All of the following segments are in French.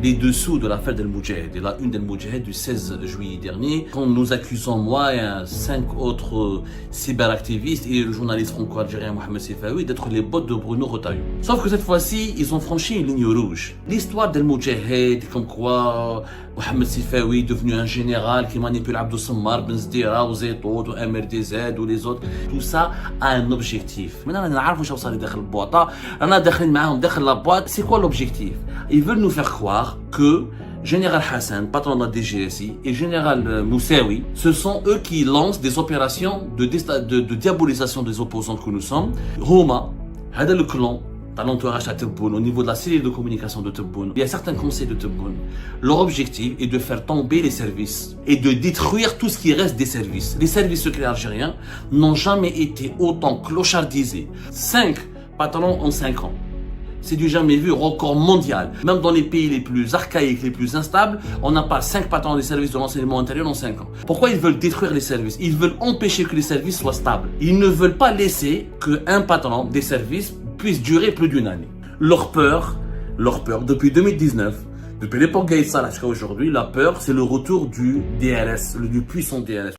les dessous de l'affaire d'El Moudjahid et la une d'El Moudjahid du 16 juillet dernier, quand nous accusons moi et 5 autres cyberactivistes et le journaliste franco-algérien Mohamed Sifawi d'être les bottes de Bruno Retailleau. Sauf que cette fois-ci, ils ont franchi une ligne rouge. L'histoire d'El Moudjahid, comme quoi Mohamed Sifawi est devenu un général qui manipule Abdou Sammar, Ben Zdira, ou Zetout, ou MRDZ, ou les autres, tout ça a un objectif. Maintenant, on sait la boîte. C'est quoi l'objectif? Ils veulent nous faire croire que Général Hassan, patron de la DGSI, et Général Moussaoui, ce sont eux qui lancent des opérations de diabolisation des opposants que nous sommes. Roma, Hada le clan, dans l'entourage à Tebboune, au niveau de la cellule de communication de Tebboune, il y a certains conseils de Tebboune. Leur objectif est de faire tomber les services et de détruire tout ce qui reste des services. Les services secrets algériens n'ont jamais été autant clochardisés. 5 patrons en 5 ans. C'est du jamais vu, record mondial. Même dans les pays les plus archaïques, les plus instables, on n'a pas 5 patrons des services de renseignement intérieur en 5 ans. Pourquoi ils veulent détruire les services? Ils veulent empêcher que les services soient stables. Ils ne veulent pas laisser qu'un patron des services puisse durer plus d'une année. Leur peur, depuis 2019, depuis l'époque Gaïd Salah jusqu'à aujourd'hui, la peur, c'est le retour du DRS, du puissant DRS.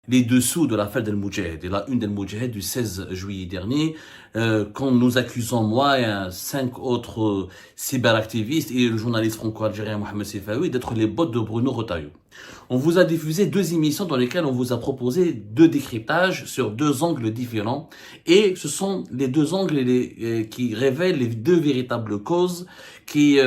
Les dessous de l'affaire d'El Moudjahid et la une d'El Moudjahid du 16 juillet dernier, quand nous accusons moi et 5 autres cyberactivistes et le journaliste franco-algérien Mohamed Sifawi d'être les bottes de Bruno Retailleau. On vous a diffusé 2 émissions dans lesquelles on vous a proposé 2 décryptages sur 2 angles différents, et ce sont les 2 angles qui révèlent les 2 véritables causes qui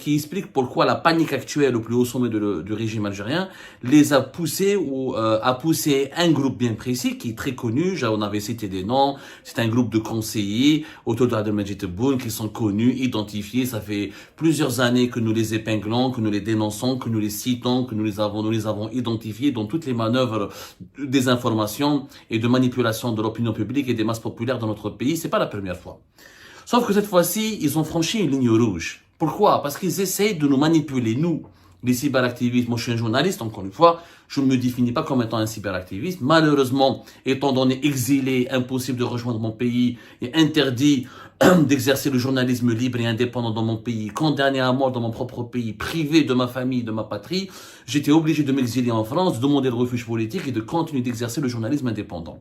expliquent pourquoi la panique actuelle au plus haut sommet du régime algérien les a poussés ou a poussé un groupe bien précis qui est très connu. On avait cité des noms. C'est un groupe de conseillers autour de Abdelmadjid Tebboune qui sont connus, identifiés. Ça fait plusieurs années que nous les épinglons, que nous les dénonçons, que nous les citons, que nous les avons identifiés dans toutes les manœuvres des informations et de manipulation de l'opinion publique et des masses populaires dans notre pays. C'est pas la première fois. Sauf que cette fois-ci, ils ont franchi une ligne rouge. Pourquoi? Parce qu'ils essayent de nous manipuler, nous, les cyberactivistes. Moi, je suis un journaliste, encore une fois. Je ne me définis pas comme étant un cyberactiviste. Malheureusement, étant donné exilé, impossible de rejoindre mon pays et interdit d'exercer le journalisme libre et indépendant dans mon pays, condamné à mort dans mon propre pays, privé de ma famille, de ma patrie, j'étais obligé de m'exiler en France, de demander le refuge politique et de continuer d'exercer le journalisme indépendant.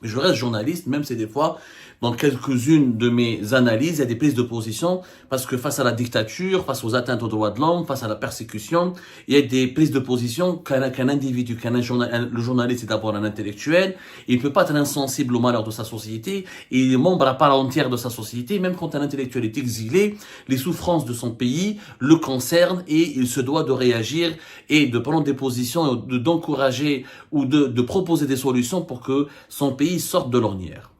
Je reste journaliste, même si des fois, dans quelques-unes de mes analyses, il y a des prises de position, parce que face à la dictature, face aux atteintes aux droits de l'homme, face à la persécution, il y a des prises de position qu'un individu, le journaliste est d'abord un intellectuel, il ne peut pas être insensible au malheur de sa société, et il est membre à part entière de sa société, même quand un intellectuel est exilé, les souffrances de son pays le concernent, et il se doit de réagir et de prendre des positions, d'encourager ou de proposer des solutions pour que son pays sortent de l'ornière.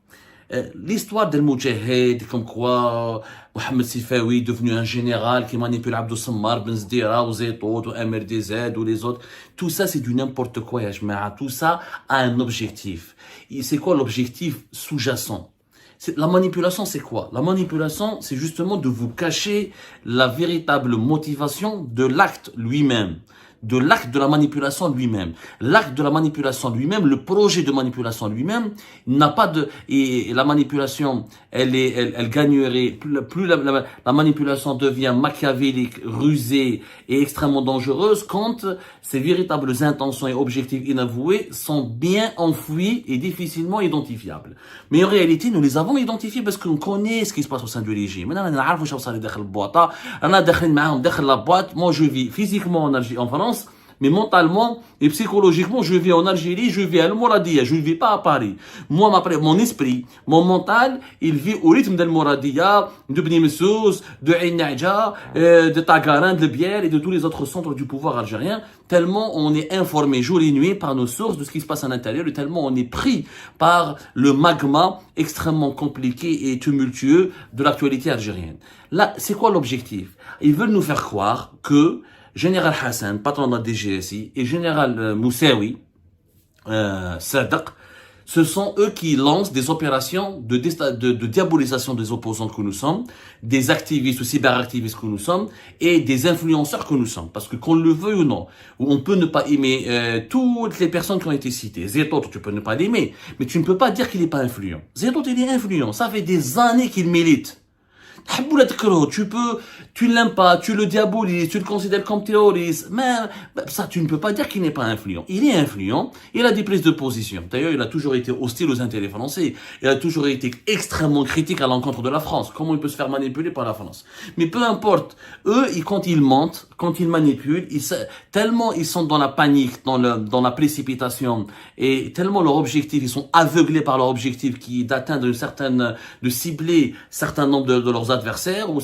L'histoire d'El Moudjahid, comme quoi Mohamed Sifawi est devenu un général qui manipule Abdou Sammar, Ben Zdira, ou Zetout, ou MRDZ, ou les autres, tout ça c'est du n'importe quoi, ya jma'a. Tout ça a un objectif. Et c'est quoi l'objectif sous-jacent? La manipulation, c'est quoi? La manipulation, c'est justement de vous cacher la véritable motivation de l'acte lui-même. De l'acte de la manipulation lui-même. L'acte de la manipulation lui-même, le projet de manipulation lui-même, n'a pas de... Et la manipulation, elle gagnerait... Plus la manipulation devient machiavélique, rusée et extrêmement dangereuse quand ses véritables intentions et objectifs inavoués sont bien enfouis et difficilement identifiables. Mais en réalité, nous les avons identifiés parce qu'on connaît ce qui se passe au sein du régime. Moi, je vis physiquement en France, mais mentalement et psychologiquement, je vis en Algérie, je vis à Al-Mouradia, je ne vis pas à Paris. Moi, mon esprit, mon mental, il vit au rythme d'Al-Mouradia, de Bni Messous, de Ain Naïdja, de Tagarin, de Bière et de tous les autres centres du pouvoir algérien, tellement on est informé jour et nuit par nos sources de ce qui se passe à l'intérieur et tellement on est pris par le magma extrêmement compliqué et tumultueux de l'actualité algérienne. Là, c'est quoi l'objectif? Ils veulent nous faire croire que Général Hassan, patron de la DGSI, et Général Moussaoui, Sadaq, ce sont eux qui lancent des opérations de diabolisation des opposants que nous sommes, des activistes ou cyberactivistes que nous sommes, et des influenceurs que nous sommes. Parce que qu'on le veuille ou non, on peut ne pas aimer toutes les personnes qui ont été citées. Zetout, tu peux ne pas l'aimer, mais tu ne peux pas dire qu'il n'est pas influent. Zetout, il est influent. Ça fait des années qu'il milite. Tu l'aimes pas, tu le diabolises, tu le considères comme terroriste, mais ça, tu ne peux pas dire qu'il n'est pas influent. Il est influent, il a des prises de position. D'ailleurs, il a toujours été hostile aux intérêts français. Il a toujours été extrêmement critique à l'encontre de la France. Comment il peut se faire manipuler par la France? Mais peu importe, eux, quand ils mentent, quand ils manipulent, tellement ils sont dans la panique, dans la précipitation, et tellement leur objectif, ils sont aveuglés par leur objectif qui est d'atteindre de cibler certains nombres de leurs adversaires ou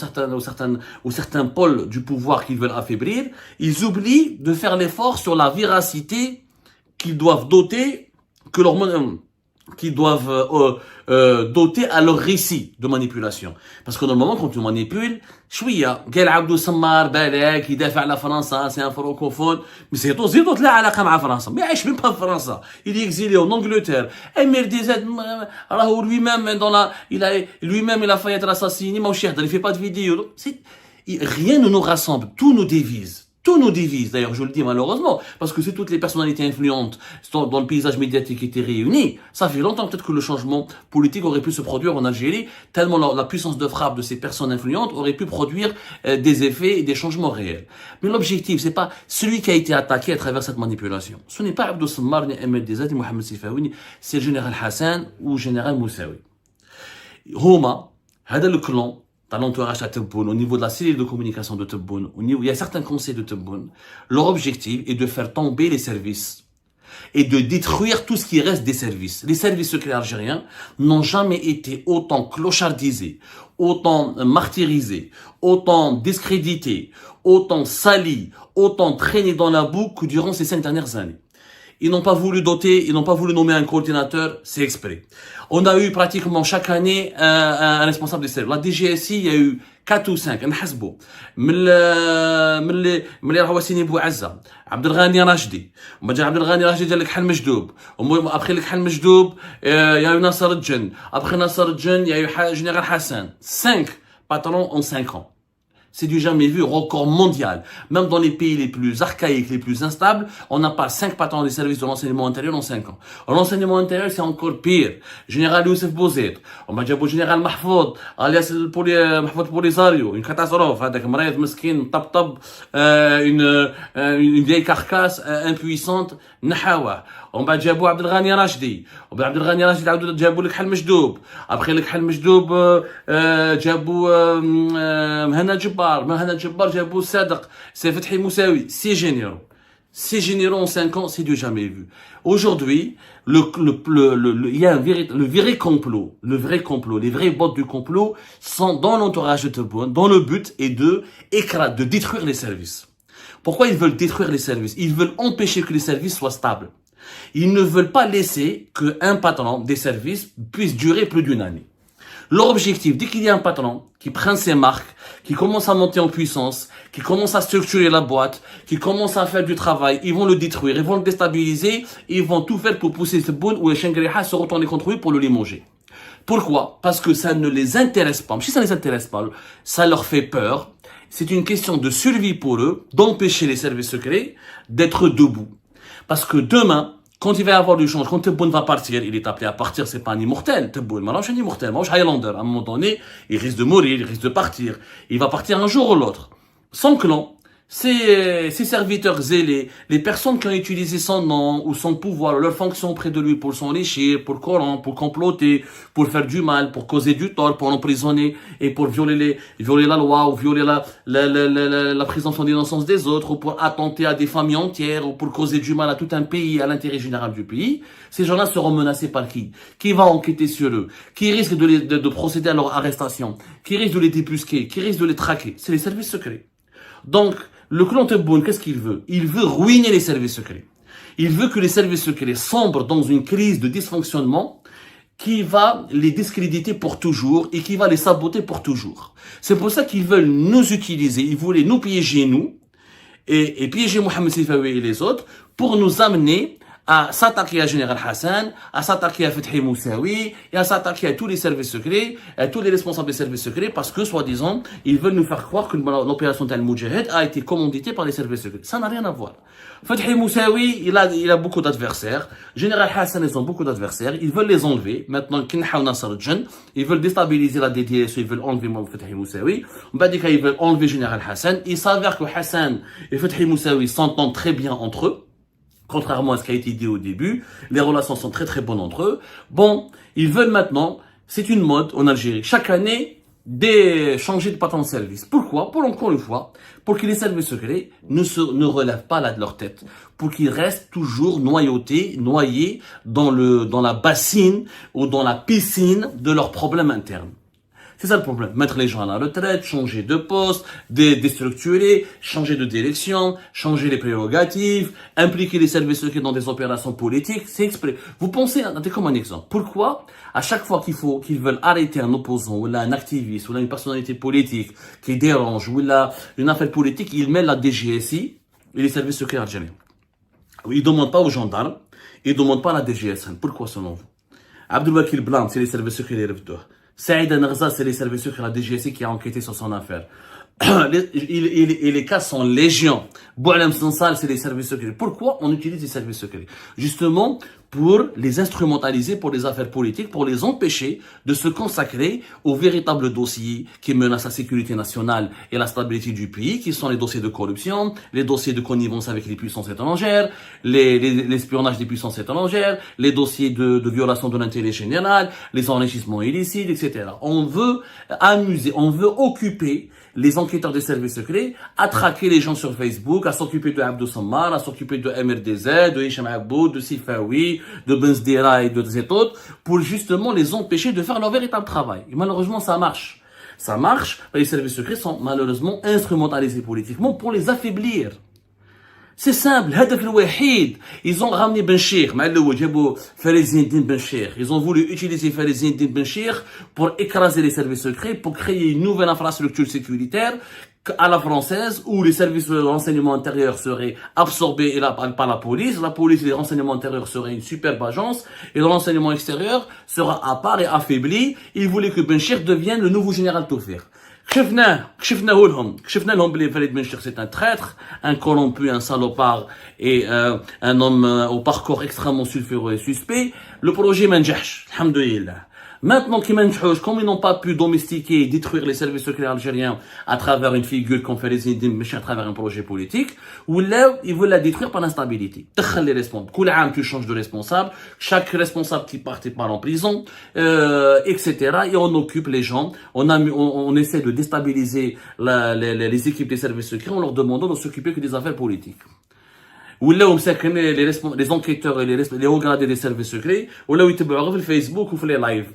certains pôles du pouvoir qu'ils veulent affaiblir, ils oublient de faire l'effort sur la véracité qu'ils doivent doter, doter à leur récit de manipulation. Parce que normalement, quand tu manipules, شوية قال عبدو سمار بالك يدافع على فرنسا سي ان فرانكوفون مي زيدو لا علاقه مع فرنسا ما يعيش ميم با في فرنسا il est exilé en Angleterre امير دي زاد راهو lui-même il a failli être assassiné ماهوش يهضر il fait pas de vidéo rien ne nous rassemble tout nous divise. Tous nous divisent, d'ailleurs je le dis malheureusement, parce que si toutes les personnalités influentes dans le paysage médiatique étaient réunies, ça fait longtemps peut-être que le changement politique aurait pu se produire en Algérie, tellement la puissance de frappe de ces personnes influentes aurait pu produire des effets et des changements réels. Mais l'objectif, c'est pas celui qui a été attaqué à travers cette manipulation. Ce n'est pas Abdou Sammar, ni Ahmed Dezat, ni Mohamed Sifaoui, c'est le général Hassan ou le général Moussaoui. Homa, هذا le clan, dans l'entourage à Tebboune, au niveau de la cellule de communication de Tebboune, il y a certains conseils de Tebboune. Leur objectif est de faire tomber les services et de détruire tout ce qui reste des services. Les services secrets algériens n'ont jamais été autant clochardisés, autant martyrisés, autant discrédités, autant salis, autant traînés dans la boue que durant ces 5 dernières années. Ils n'ont pas voulu nommer un coordinateur, c'est exprès. On a eu pratiquement chaque année un responsable des services. La DGSI, il y a eu 4 ou 5, نحسبوا من اللي راهو سيني بوعزة عبد الغني راشدي وما جا عبد الغني راشدي جا لك حل مجدوب ابخي لك حل مجدوب يا يو ناصر الجن ابخي ناصر الجن يا يو جنرال حسن 5 patrons en 5 ans. C'est du jamais vu, record mondial. Même dans les pays les plus archaïques, les plus instables, on n'a pas 5 patrons des services de l'enseignement intérieur en 5 ans. L'enseignement intérieur, c'est encore pire. Général Youssef Bouzid, on m'a dit général Mahfoud, alias Mahfoud Polisario, une catastrophe, avec Mraïd Meskin, une vieille carcasse impuissante, Nahawa. On va جابوا عبد الغني راشدي وعبد الغني راشدي عاودوا جابوا لك حل مجدوب ابخي لك حل مجدوب جابوا مهنا جبار جابوا صادق سي فتحي موساوي 6 généraux en 5 ans, c'est du jamais vu. Aujourd'hui, il y a le vrai complot, les vrais bots du complot sont dans l'entourage de Tebboune, dont le but est de détruire les services. Pourquoi ils veulent détruire les services? Ils veulent empêcher que les services soient stables. Ils ne veulent pas laisser qu'un patron des services puisse durer plus d'1 année. Leur objectif, dès qu'il y a un patron qui prend ses marques, qui commence à monter en puissance, qui commence à structurer la boîte, qui commence à faire du travail, ils vont le détruire, ils vont le déstabiliser, ils vont tout faire pour pousser ce bout où les Shangri-Ha se retourner contre lui pour le limoger. Pourquoi? Parce que ça ne les intéresse pas. Si ça ne les intéresse pas, ça leur fait peur. C'est une question de survie pour eux, d'empêcher les services secrets d'être debout. Parce que demain, quand il va y avoir du changement, quand Tebboune va partir, il est appelé à partir, c'est pas un immortel, Tebboune, maintenant c'est un immortel, moi je suis Highlander, à un moment donné, il risque de mourir, il risque de partir, il va partir un jour ou l'autre. Son clan, ses serviteurs zélés, les personnes qui ont utilisé son nom ou son pouvoir, leur fonction auprès de lui pour s'enrichir, pour corrompre, pour comploter, pour faire du mal, pour causer du tort, pour l'emprisonner et pour violer la loi ou violer la présomption d'innocence des autres ou pour attenter à des familles entières ou pour causer du mal à tout un pays, à l'intérêt général du pays, ces gens-là seront menacés par qui? Qui va enquêter sur eux? Qui risque de procéder à leur arrestation? Qui risque de les débusquer? Qui risque de les traquer? C'est les services secrets. Donc, le clan Tebboune, qu'est-ce qu'il veut? Il veut ruiner les services secrets. Il veut que les services secrets sombrent dans une crise de dysfonctionnement qui va les discréditer pour toujours et qui va les saboter pour toujours. C'est pour ça qu'ils veulent nous utiliser, ils voulaient nous piéger nous et piéger Mohamed Sifaoui et les autres pour nous amener à s'attaquer à Général Hassan, à s'attaquer à Fethi Moussaoui, et à s'attaquer à tous les services secrets, à tous les responsables des services secrets, parce que, soi-disant, ils veulent nous faire croire que l'opération Al-Moudjahid a été commanditée par les services secrets. Ça n'a rien à voir. Fethi Moussaoui, il a beaucoup d'adversaires. Général Hassan, ils ont beaucoup d'adversaires. Ils veulent les enlever. Maintenant, ils veulent déstabiliser la DDS, ils veulent enlever Fethi Moussaoui. Ils veulent enlever Général Hassan. Il s'avère que Hassan et Fethi Moussaoui s'entendent très bien entre eux. Contrairement à ce qui a été dit au début, les relations sont très très bonnes entre eux. Bon, ils veulent maintenant, c'est une mode en Algérie, chaque année, changer de patron de service. Pourquoi? Pour encore une fois, pour que les services secrets ne relèvent pas là de leur tête. Pour qu'ils restent toujours noyés dans la bassine ou dans la piscine de leurs problèmes internes. C'est ça le problème. Mettre les gens à la retraite, changer de poste, déstructurer, changer de direction, changer les prérogatives, impliquer les services secrets dans des opérations politiques, c'est exprès. Vous pensez, comme un exemple. Pourquoi, à chaque fois qu'ils veulent arrêter un opposant, ou là, un activiste, ou là, une personnalité politique qui dérange, ou là, une affaire politique, ils mettent la DGSI et les services secrets algériens. Ils demandent pas aux gendarmes, ils demandent pas à la DGSN. Pourquoi selon vous? Abdelwakil Blam, c'est les services secrets les Revdor. Saïd Nerza, c'est les services secrets de la DGSI qui a enquêté sur son affaire. Les cas sont légion. Boualem Sansal, c'est les services secrets. Pourquoi on utilise les services secrets? Justement, pour les instrumentaliser pour les affaires politiques, pour les empêcher de se consacrer aux véritables dossiers qui menacent la sécurité nationale et la stabilité du pays, qui sont les dossiers de corruption, les dossiers de connivence avec les puissances étrangères, l'espionnage des puissances étrangères, les dossiers de violation de l'intérêt général, les enrichissements illicites, etc. On veut occuper les enquêteurs des services secrets à traquer les gens sur Facebook, à s'occuper de Abdou Sammar, à s'occuper de MRDZ, de Hicham Aboud, de Sifawi, de Benzdira et de ces autres, pour justement les empêcher de faire leur véritable travail. Et malheureusement, ça marche. Ça marche, les services secrets sont malheureusement instrumentalisés politiquement pour les affaiblir. C'est simple, ils ont ramené Benchir, ils ont voulu utiliser Farizine Benchir pour écraser les services secrets, pour créer une nouvelle infrastructure sécuritaire à la française, où les services de renseignement intérieur seraient absorbés par la police et les renseignements intérieurs seraient une superbe agence, et le renseignement extérieur sera à part et affaibli. Ils voulaient que Benchir devienne le nouveau général Toufir. كشفنا لهم بلي فريد بنشير c'est un traître, un corrompu, un salopard et un homme au parcours extrêmement sulfureux et suspect. Le projet ما نجحش الحمد لله. Maintenant qu'ils manchent, comme ils n'ont pas pu domestiquer et détruire les services secrets algériens à travers une figure comme Farizine Benchir, à travers un projet politique, ou là, ils veulent la détruire par l'instabilité. Les responsables. Tous les ans, tu changes de responsable. Chaque responsable qui part en prison, etc. Et on occupe les gens. On essaie de déstabiliser les équipes des services secrets en leur demandant de s'occuper que des affaires politiques. Ou là, on sait que les enquêteurs et les hauts gradés des services secrets, ou là, ils te voient sur Facebook ou sur les lives.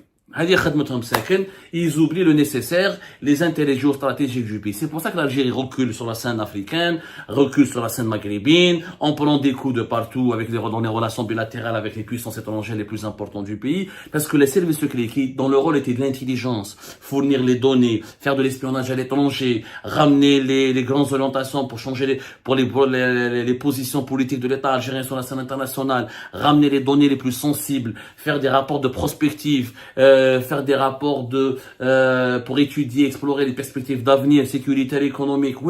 Ils oublient le nécessaire, les intérêts géostratégiques du pays. C'est pour ça que l'Algérie recule sur la scène africaine, recule sur la scène maghrébine, en prenant des coups de partout dans les relations bilatérales avec les puissances étrangères les plus importantes du pays. Parce que les services secrets, dont le rôle était de l'intelligence, fournir les données, faire de l'espionnage à l'étranger, ramener les grandes orientations pour changer les positions politiques de l'État algérien sur la scène internationale, ramener les données les plus sensibles, faire des rapports de prospective, faire des rapports pour étudier, explorer les perspectives d'avenir sécuritaire, économique.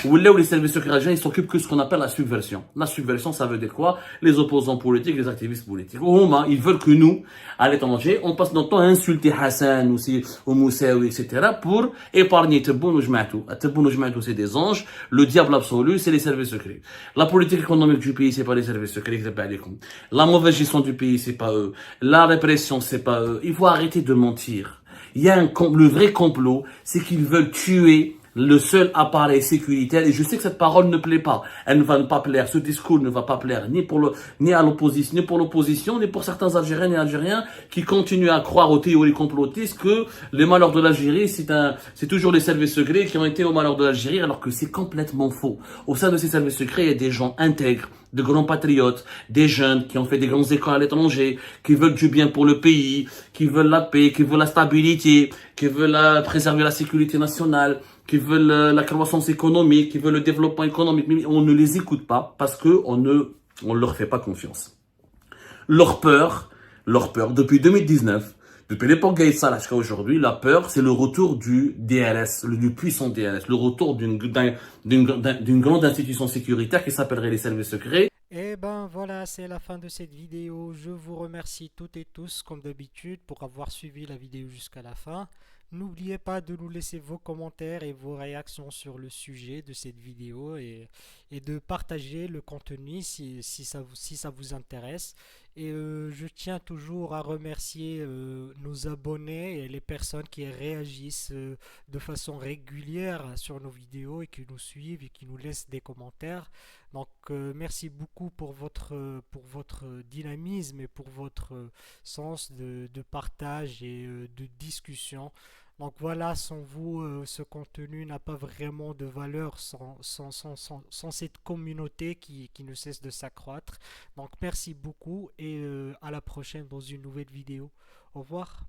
Ou là où les services secrets algériens, ils s'occupent que ce qu'on appelle la subversion. La subversion, ça veut dire quoi? Les opposants politiques, les activistes politiques. Ils veulent que nous, à l'étranger, on passe notre temps à insulter Hassan aussi, ou Moussaoui, etc. pour épargner Tebboune ou Jma'atou. Tebboune ou Jma'atou, c'est des anges. Le diable absolu, c'est les services secrets. La politique économique du pays, c'est pas les services secrets. La mauvaise gestion du pays, c'est pas eux. La répression, c'est pas eux. Il faut arrêter de mentir. Il y a le vrai complot, c'est qu'ils veulent tuer le seul appareil sécuritaire, et je sais que cette parole ne plaît pas. Elle ne va pas plaire, ce discours ne va pas plaire ni à l'opposition, ni pour l'opposition, ni pour certains Algériens et Algériens qui continuent à croire aux théories complotistes que les malheurs de l'Algérie, c'est toujours les services secrets qui ont été aux malheurs de l'Algérie, alors que c'est complètement faux. Au sein de ces services secrets, il y a des gens intègres, de grands patriotes, des jeunes qui ont fait des grandes écoles à l'étranger, qui veulent du bien pour le pays, qui veulent la paix, qui veulent la stabilité, qui veulent préserver la sécurité nationale, qui veulent la croissance économique, qui veulent le développement économique. Mais on ne les écoute pas parce que on ne On ne leur fait pas confiance. Leur peur, depuis 2019, depuis l'époque Gaïd Salah jusqu'à aujourd'hui, la peur, c'est le retour du DLS, du puissant DLS, le retour d'une grande institution sécuritaire qui s'appellerait les services secrets. Et ben voilà, c'est la fin de cette vidéo. Je vous remercie toutes et tous, comme d'habitude, pour avoir suivi la vidéo jusqu'à la fin. N'oubliez pas de nous laisser vos commentaires et vos réactions sur le sujet de cette vidéo et de partager le contenu si ça vous intéresse. Et je tiens toujours à remercier nos abonnés et les personnes qui réagissent de façon régulière sur nos vidéos et qui nous suivent et qui nous laissent des commentaires. Donc merci beaucoup pour votre dynamisme et pour votre sens de partage et de discussion. Donc voilà, sans vous, ce contenu n'a pas vraiment de valeur sans cette communauté qui ne cesse de s'accroître. Donc merci beaucoup et à la prochaine dans une nouvelle vidéo. Au revoir.